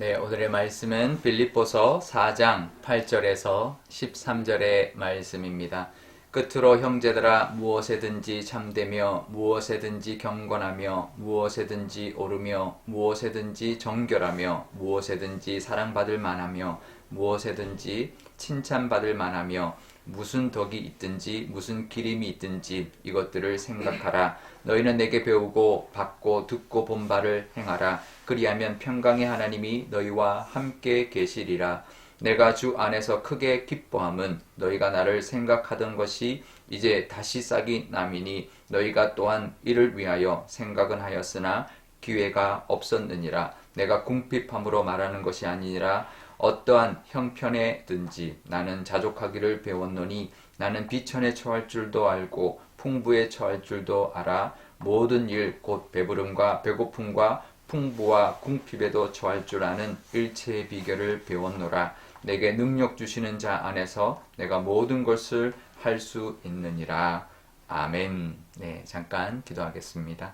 네, 오늘의 말씀은 빌립보서 4장 8절에서 13절의 말씀입니다. 끝으로 형제들아 무엇에든지 참되며 무엇에든지 경건하며 무엇에든지 오르며 무엇에든지 정결하며 무엇에든지 사랑받을 만하며 무엇에든지 칭찬받을 만하며 무슨 덕이 있든지 무슨 기림이 있든지 이것들을 생각하라. 너희는 내게 배우고 받고 듣고 본 바를 행하라. 그리하면 평강의 하나님이 너희와 함께 계시리라. 내가 주 안에서 크게 기뻐함은 너희가 나를 생각하던 것이 이제 다시 싹이 남이니 너희가 또한 이를 위하여 생각은 하였으나 기회가 없었느니라. 내가 궁핍함으로 말하는 것이 아니니라. 어떠한 형편에든지 나는 자족하기를 배웠노니 나는 비천에 처할 줄도 알고 풍부에 처할 줄도 알아. 모든 일 곧 배부름과 배고픔과 풍부와 궁핍에도 처할 줄 아는 일체의 비결을 배웠노라. 내게 능력 주시는 자 안에서 내가 모든 것을 할 수 있느니라. 아멘. 네, 잠깐 기도하겠습니다.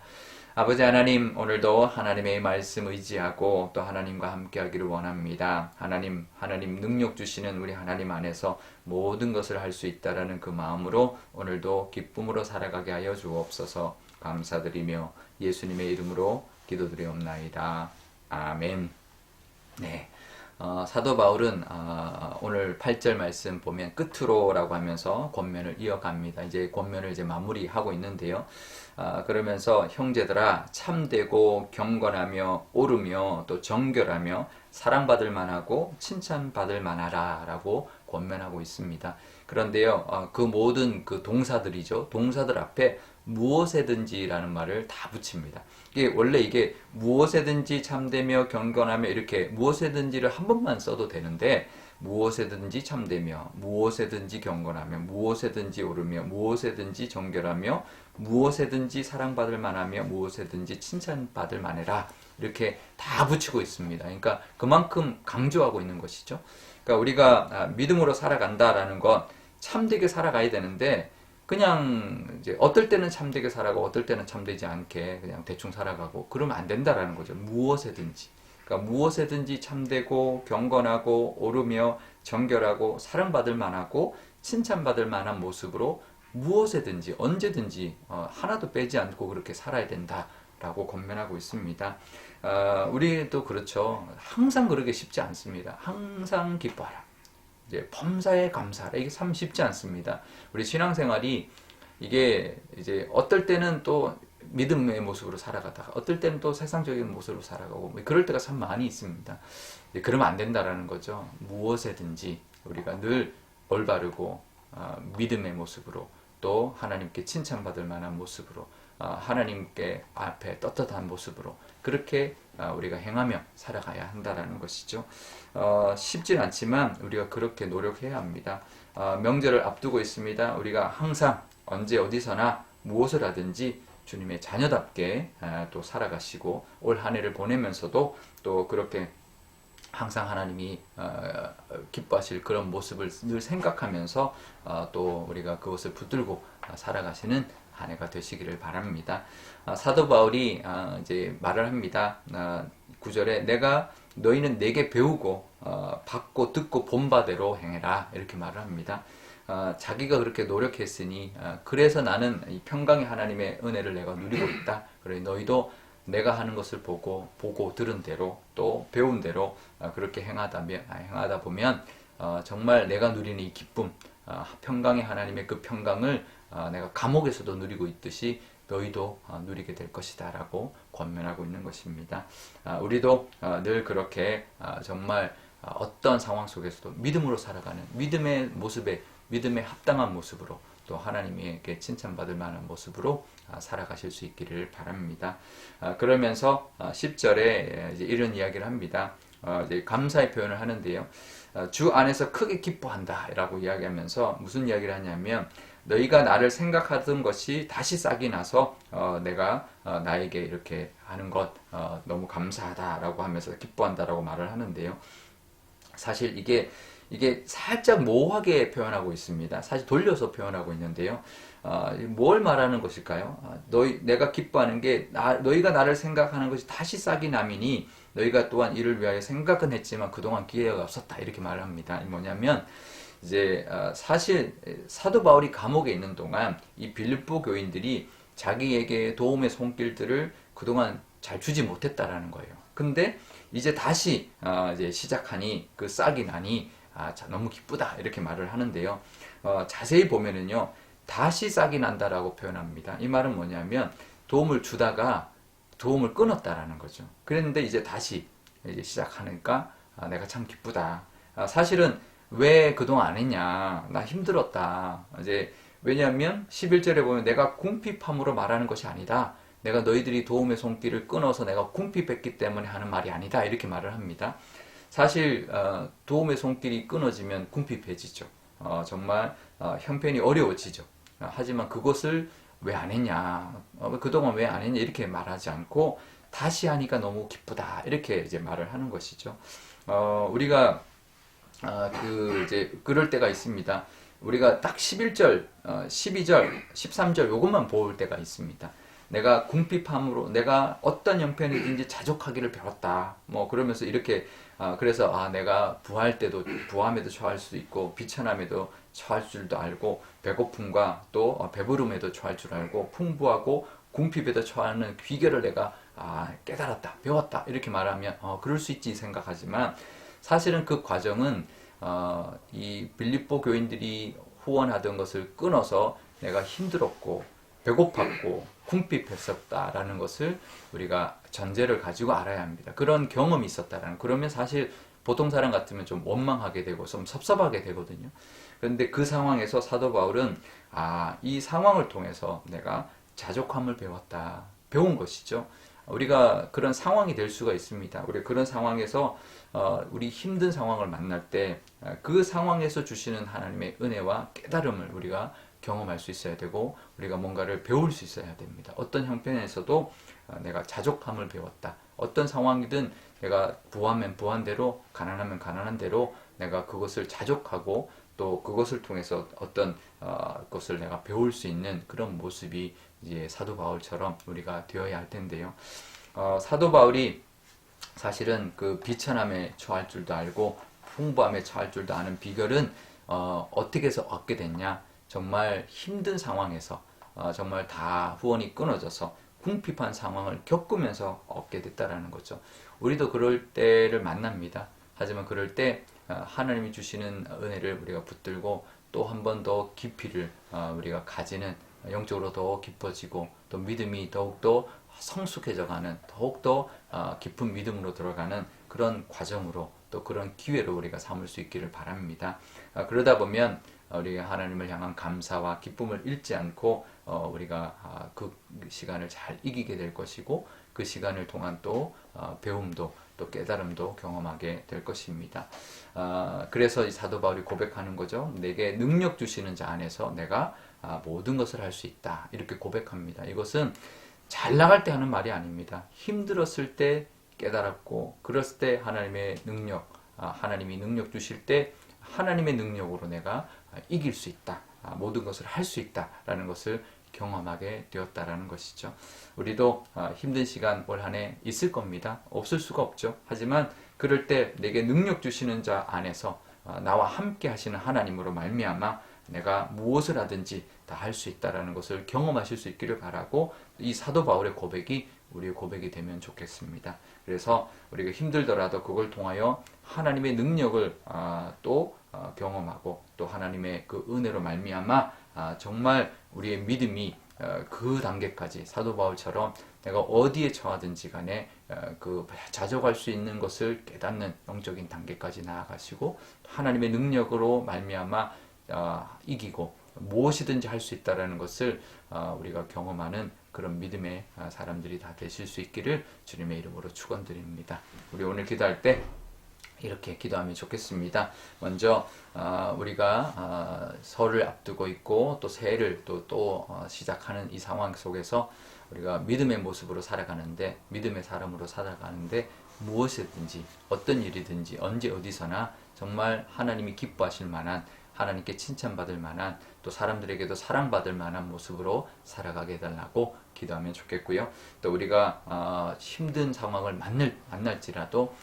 아버지 하나님, 오늘도 하나님의 말씀 의지하고 또 하나님과 함께 하기를 원합니다. 하나님 능력 주시는 우리 하나님 안에서 모든 것을 할 수 있다라는 그 마음으로 오늘도 기쁨으로 살아가게 하여 주옵소서. 감사드리며 예수님의 이름으로 기도드리옵나이다. 아멘. 네. 사도 바울은 오늘 8절 말씀 보면 끝으로라고 하면서 권면을 이어갑니다. 이제 권면을 이제 마무리하고 있는데요. 그러면서 형제들아 참되고 경건하며 오르며 또 정결하며 사랑받을 만하고 칭찬받을 만하라 라고 권면하고 있습니다. 그런데요, 그 모든 그 동사들이죠. 동사들 앞에 무엇에든지라는 말을 다 붙입니다. 이게 무엇에든지 참되며 경건하며 이렇게 무엇에든지를 한 번만 써도 되는데 무엇에든지 참되며 무엇에든지 경건하며 무엇에든지 오르며 무엇에든지 정결하며 무엇에든지 사랑받을 만하며 무엇에든지 칭찬받을 만해라 이렇게 다 붙이고 있습니다. 그러니까 그만큼 강조하고 있는 것이죠. 그러니까 우리가 믿음으로 살아간다라는 건 참되게 살아가야 되는데 그냥 이제 어떨 때는 참되게 살아가고 어떨 때는 참되지 않게 그냥 대충 살아가고 그러면 안 된다라는 거죠. 무엇에든지. 그러니까 무엇에든지 참되고 경건하고 오르며 정결하고 사랑받을 만하고 칭찬받을 만한 모습으로 무엇에든지 언제든지 하나도 빼지 않고 그렇게 살아야 된다라고 권면하고 있습니다. 우리도 그렇죠. 항상 그러기 쉽지 않습니다. 항상 기뻐하라. 이제 범사에 감사하라. 이게 참 쉽지 않습니다. 우리 신앙생활이 이게 이제 어떨 때는 또 믿음의 모습으로 살아가다가 어떨 때는 또 세상적인 모습으로 살아가고 그럴 때가 참 많이 있습니다. 그러면 안 된다라는 거죠. 무엇에든지 우리가 늘 올바르고 믿음의 모습으로 또 하나님께 칭찬받을 만한 모습으로 하나님께 앞에 떳떳한 모습으로 그렇게 우리가 행하며 살아가야 한다라는 것이죠. 쉽진 않지만 우리가 그렇게 노력해야 합니다. 명절을 앞두고 있습니다. 우리가 항상 언제 어디서나 무엇을 하든지 주님의 자녀답게 또 살아가시고 올 한 해를 보내면서도 또 그렇게 항상 하나님이 기뻐하실 그런 모습을 늘 생각하면서 또 우리가 그것을 붙들고 살아가시는 한 해가 되시기를 바랍니다. 사도 바울이 이제 말을 합니다. 9절에 내가 너희는 내게 배우고 받고 듣고 본 바대로 행해라 이렇게 말을 합니다. 자기가 그렇게 노력했으니 그래서 나는 이 평강의 하나님의 은혜를 내가 누리고 있다. 그래 너희도 내가 하는 것을 보고 들은 대로 또 배운 대로 그렇게 행하다 보면 정말 내가 누리는 이 기쁨 평강의 하나님의 그 평강을 내가 감옥에서도 누리고 있듯이 너희도 누리게 될 것이다 라고 권면하고 있는 것입니다. 우리도 늘 그렇게 정말 어떤 상황 속에서도 믿음으로 살아가는 믿음의 모습에 믿음에 합당한 모습으로 또 하나님에게 칭찬받을 만한 모습으로 살아가실 수 있기를 바랍니다. 그러면서 10절에 이제 이런 이야기를 합니다. 이제 감사의 표현을 하는데요. 주 안에서 크게 기뻐한다 라고 이야기하면서 무슨 이야기를 하냐면 너희가 나를 생각하던 것이 다시 싹이 나서 내가 나에게 이렇게 하는 것 너무 감사하다라고 하면서 기뻐한다라고 말을 하는데요. 사실 이게 살짝 모호하게 표현하고 있습니다. 사실 돌려서 표현하고 있는데요. 뭘 말하는 것일까요? 내가 기뻐하는 게 너희가 나를 생각하는 것이 다시 싹이 남이니 너희가 또한 이를 위하여 생각은 했지만 그동안 기회가 없었다 이렇게 말을 합니다. 뭐냐면 이제 사실 사도 바울이 감옥에 있는 동안 이 빌립보 교인들이 자기에게 도움의 손길들을 그동안 잘 주지 못했다라는 거예요. 근데 이제 다시 이제 시작하니 그 싹이 나니 너무 기쁘다 이렇게 말을 하는데요. 자세히 보면은요. 다시 싹이 난다라고 표현합니다. 이 말은 뭐냐면 도움을 주다가 도움을 끊었다라는 거죠. 그랬는데 이제 다시 이제 시작하니까 내가 참 기쁘다. 사실은 왜 그동안 안 했냐? 나 힘들었다. 이제 왜냐하면 11절에 보면 내가 궁핍함으로 말하는 것이 아니다. 내가 너희들이 도움의 손길을 끊어서 내가 궁핍했기 때문에 하는 말이 아니다. 이렇게 말을 합니다. 사실 도움의 손길이 끊어지면 궁핍해지죠. 정말 형편이 어려워지죠. 하지만 그것을 왜 안 했냐, 그동안 왜 안 했냐 이렇게 말하지 않고 다시 하니까 너무 기쁘다 이렇게 이제 말을 하는 것이죠. 우리가 이제 그럴 때가 있습니다. 우리가 딱 11절, 12절, 13절 요것만 볼 때가 있습니다. 내가 궁핍함으로 내가 어떤 형편이든지 자족하기를 배웠다. 뭐 그러면서 이렇게 그래서 내가 부할 때도 부함에도 처할 수 있고 비천함에도 처할 줄도 알고 배고픔과 또 배부름에도 처할 줄 알고 풍부하고 궁핍에도 처하는 비결을 내가 깨달았다, 배웠다 이렇게 말하면 그럴 수 있지 생각하지만 사실은 그 과정은 이 빌립보 교인들이 후원하던 것을 끊어서 내가 힘들었고 배고팠고 궁핍했었다라는 것을 우리가 전제를 가지고 알아야 합니다. 그런 경험이 있었다라는. 그러면 사실 보통 사람 같으면 좀 원망하게 되고 좀 섭섭하게 되거든요. 그런데 그 상황에서 사도 바울은 이 상황을 통해서 내가 자족함을 배웠다. 배운 것이죠. 우리가 그런 상황이 될 수가 있습니다. 우리 그런 상황에서 우리 힘든 상황을 만날 때 그 상황에서 주시는 하나님의 은혜와 깨달음을 우리가 경험할 수 있어야 되고 우리가 뭔가를 배울 수 있어야 됩니다. 어떤 형편에서도 내가 자족함을 배웠다. 어떤 상황이든 내가 부하면 부한대로 가난하면 가난한 대로 내가 그것을 자족하고 또 그것을 통해서 어떤 것을 내가 배울 수 있는 그런 모습이 이제 사도 바울처럼 우리가 되어야 할 텐데요. 사도 바울이 사실은 그 비천함에 처할 줄도 알고 풍부함에 처할 줄도 아는 비결은 어떻게 해서 얻게 됐냐? 정말 힘든 상황에서 정말 다 후원이 끊어져서 궁핍한 상황을 겪으면서 얻게 됐다라는 거죠. 우리도 그럴 때를 만납니다. 하지만 그럴 때 하나님이 주시는 은혜를 우리가 붙들고 또 한 번 더 깊이를 우리가 가지는 영적으로 더 깊어지고 또 믿음이 더욱더 성숙해져가는 더욱더 깊은 믿음으로 들어가는 그런 과정으로 또 그런 기회로 우리가 삼을 수 있기를 바랍니다. 그러다 보면 우리가 하나님을 향한 감사와 기쁨을 잃지 않고 우리가 그 시간을 잘 이기게 될 것이고 그 시간을 통한 또 배움도 또 깨달음도 경험하게 될 것입니다. 그래서 이 사도 바울이 고백하는 거죠. 내게 능력 주시는 자 안에서 내가 모든 것을 할 수 있다. 이렇게 고백합니다. 이것은 잘 나갈 때 하는 말이 아닙니다. 힘들었을 때 깨달았고 그랬을 때 하나님의 능력, 하나님이 능력 주실 때 하나님의 능력으로 내가 이길 수 있다. 모든 것을 할 수 있다라는 것을 경험하게 되었다라는 것이죠. 우리도 힘든 시간 올 한 해 있을 겁니다. 없을 수가 없죠. 하지만 그럴 때 내게 능력 주시는 자 안에서 나와 함께 하시는 하나님으로 말미암아 내가 무엇을 하든지 다 할 수 있다라는 것을 경험하실 수 있기를 바라고 이 사도 바울의 고백이 우리의 고백이 되면 좋겠습니다. 그래서 우리가 힘들더라도 그걸 통하여 하나님의 능력을 또 경험하고 또 하나님의 그 은혜로 말미암아 정말 우리의 믿음이 그 단계까지 사도 바울처럼 내가 어디에 처하든지 간에 그 자족할 수 있는 것을 깨닫는 영적인 단계까지 나아가시고 하나님의 능력으로 말미암아 이기고 무엇이든지 할 수 있다라는 것을 우리가 경험하는 그런 믿음의 사람들이 다 되실 수 있기를 주님의 이름으로 축원드립니다. 우리 오늘 기도할 때 이렇게 기도하면 좋겠습니다. 먼저 우리가 설을 앞두고 있고 또 새해를 또 시작하는 이 상황 속에서 우리가 믿음의 모습으로 살아가는데 믿음의 사람으로 살아가는데 무엇이든지 어떤 일이든지 언제 어디서나 정말 하나님이 기뻐하실 만한 하나님께 칭찬받을 만한, 또 사람들에게도 사랑받을 만한 모습으로 살아가게 해달라고 기도하면 좋겠고요. 또 우리가 힘든 상황을 만날지라도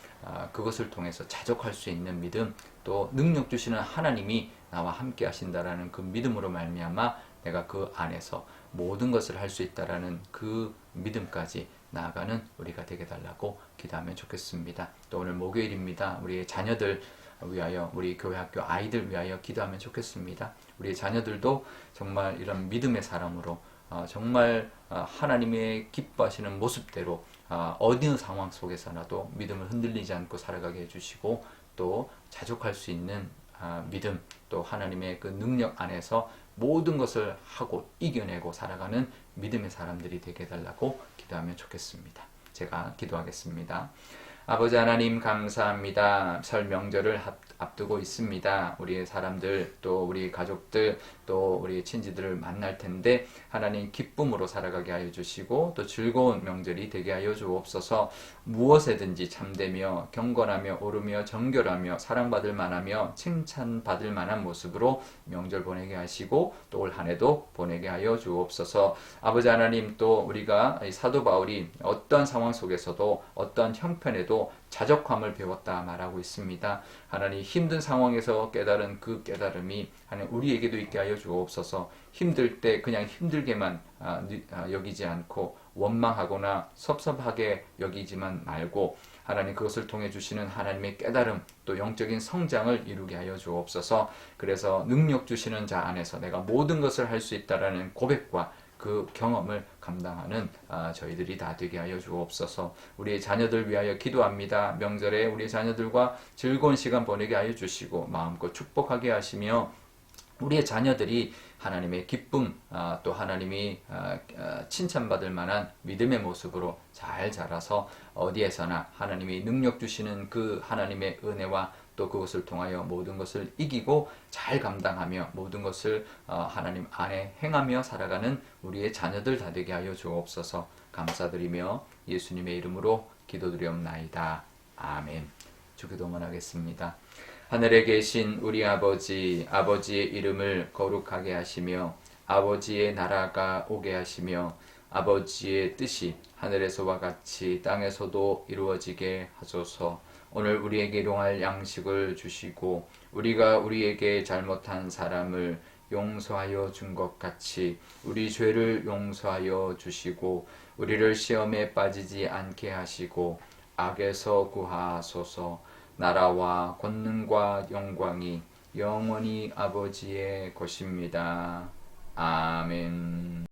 그것을 통해서 자족할 수 있는 믿음, 또 능력 주시는 하나님이 나와 함께 하신다라는 그 믿음으로 말미암아 내가 그 안에서 모든 것을 할 수 있다라는 그 믿음까지 나아가는 우리가 되게 달라고 기도하면 좋겠습니다. 또 오늘 목요일입니다. 우리의 자녀들 위하여, 우리 교회 학교 아이들 위하여 기도하면 좋겠습니다. 우리의 자녀들도 정말 이런 믿음의 사람으로 정말 하나님의 기뻐하시는 모습대로 어느 상황 속에서라도 믿음을 흔들리지 않고 살아가게 해주시고, 또 자족할 수 있는 믿음, 또 하나님의 그 능력 안에서 모든 것을 하고 이겨내고 살아가는 믿음의 사람들이 되게 해달라고 기도하면 좋겠습니다. 제가 기도하겠습니다. 아버지 하나님 감사합니다. 설 명절을 앞두고 있습니다. 우리의 사람들, 또 우리 가족들, 또 우리 친지들을 만날 텐데 하나님 기쁨으로 살아가게 하여 주시고, 또 즐거운 명절이 되게 하여 주옵소서. 무엇에든지 참되며 경건하며 오르며 정결하며 사랑받을 만하며 칭찬받을 만한 모습으로 명절 보내게 하시고, 또 올 한 해도 보내게 하여 주옵소서. 아버지 하나님, 또 우리가 사도 바울이 어떤 상황 속에서도 어떤 형편에도 자족함을 배웠다 말하고 있습니다. 하나님, 힘든 상황에서 깨달은 그 깨달음이 하나님 우리에게도 있게 하여 주옵소서. 힘들 때 그냥 힘들게만 여기지 않고 원망하거나 섭섭하게 여기지만 말고, 하나님 그것을 통해 주시는 하나님의 깨달음, 또 영적인 성장을 이루게 하여 주옵소서. 그래서 능력 주시는 자 안에서 내가 모든 것을 할 수 있다라는 고백과 그 경험을 감당하는 저희들이 다 되게 하여 주옵소서. 우리의 자녀들 위하여 기도합니다. 명절에 우리 자녀들과 즐거운 시간 보내게 하여 주시고 마음껏 축복하게 하시며, 우리의 자녀들이 하나님의 기쁨, 또 하나님이 칭찬받을 만한 믿음의 모습으로 잘 자라서 어디에서나 하나님이 능력 주시는 그 하나님의 은혜와 또 그것을 통하여 모든 것을 이기고 잘 감당하며 모든 것을 하나님 안에 행하며 살아가는 우리의 자녀들 다 되게 하여 주옵소서. 감사드리며 예수님의 이름으로 기도드리옵나이다. 아멘. 주기도문 하겠습니다. 하늘에 계신 우리 아버지, 아버지의 이름을 거룩하게 하시며 아버지의 나라가 오게 하시며 아버지의 뜻이 하늘에서와 같이 땅에서도 이루어지게 하소서. 오늘 우리에게 일용할 양식을 주시고 우리가 우리에게 잘못한 사람을 용서하여 준 것 같이 우리 죄를 용서하여 주시고 우리를 시험에 빠지지 않게 하시고 악에서 구하소서. 나라와 권능과 영광이 영원히 아버지의 것입니다. 아멘.